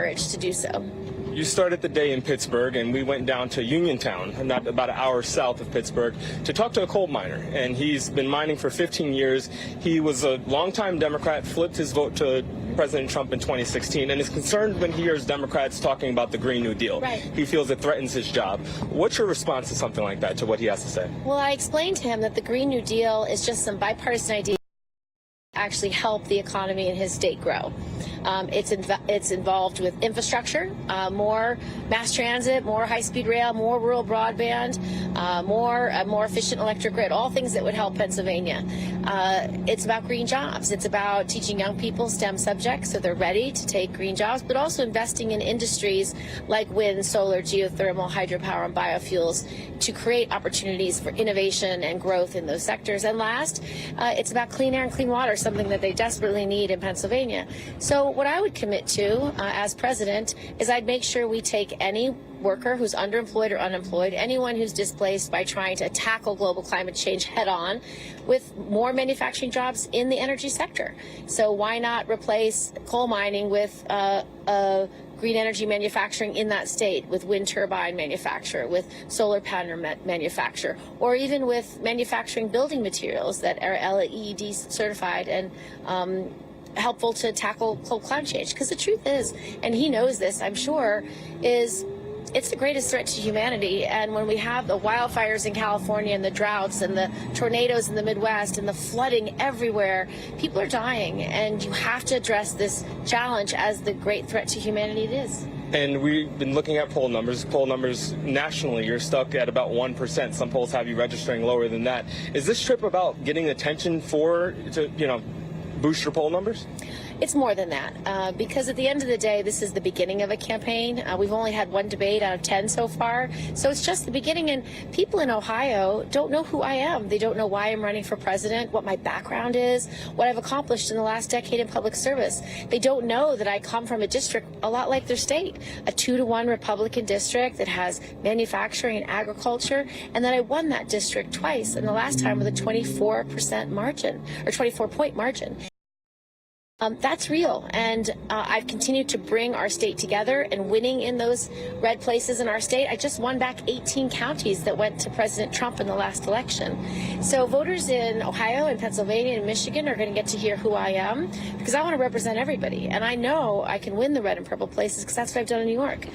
courage to do so. You started the day in Pittsburgh, and we went down to Uniontown, not about an hour south of Pittsburgh, to talk to a coal miner. And he's been mining for 15 years. He was a longtime Democrat, flipped his vote to President Trump in 2016, and is concerned when he hears Democrats talking about the Green New Deal. Right. He feels it threatens his job. What's your response to something like that, to what he has to say? Well, I explained to him that the Green New Deal is just some bipartisan idea to actually help the economy in his state grow. It's involved with infrastructure, more mass transit, more high-speed rail, more rural broadband, more efficient electric grid, all things that would help Pennsylvania. It's about green jobs. It's about teaching young people STEM subjects so they're ready to take green jobs, but also investing in industries like wind, solar, geothermal, hydropower, and biofuels to create opportunities for innovation and growth in those sectors. And last, it's about clean air and clean water, something that they desperately need in Pennsylvania. So what I would commit to as president is I'd make sure we take any worker who's underemployed or unemployed, anyone who's displaced by trying to tackle global climate change head on, with more manufacturing jobs in the energy sector. So why not replace coal mining with green energy manufacturing in that state, with wind turbine manufacture, with solar panel manufacture, or even with manufacturing building materials that are LEED certified and helpful to tackle climate change. Because the truth is, and he knows this, I'm sure, is it's the greatest threat to humanity. And when we have the wildfires in California and the droughts and the tornadoes in the Midwest and the flooding everywhere, people are dying. And you have to address this challenge as the great threat to humanity it is. And we've been looking at poll numbers. Poll numbers nationally, you're stuck at about 1%. Some polls have you registering lower than that. Is this trip about getting attention to boost your poll numbers? It's more than that, because at the end of the day, this is the beginning of a campaign. We've only had one debate out of 10 so far, so it's just the beginning. And people in Ohio don't know who I am. They don't know why I'm running for president, what my background is, what I've accomplished in the last decade in public service. They don't know that I come from a district a lot like their state, a 2-to-1 Republican district that has manufacturing and agriculture, and that I won that district twice, and the last time with a 24% margin, or 24-point margin. That's real, and I've continued to bring our state together and winning in those red places in our state. I just won back 18 counties that went to President Trump in the last election. So voters in Ohio and Pennsylvania and Michigan are going to get to hear who I am, because I want to represent everybody, and I know I can win the red and purple places because that's what I've done in New York.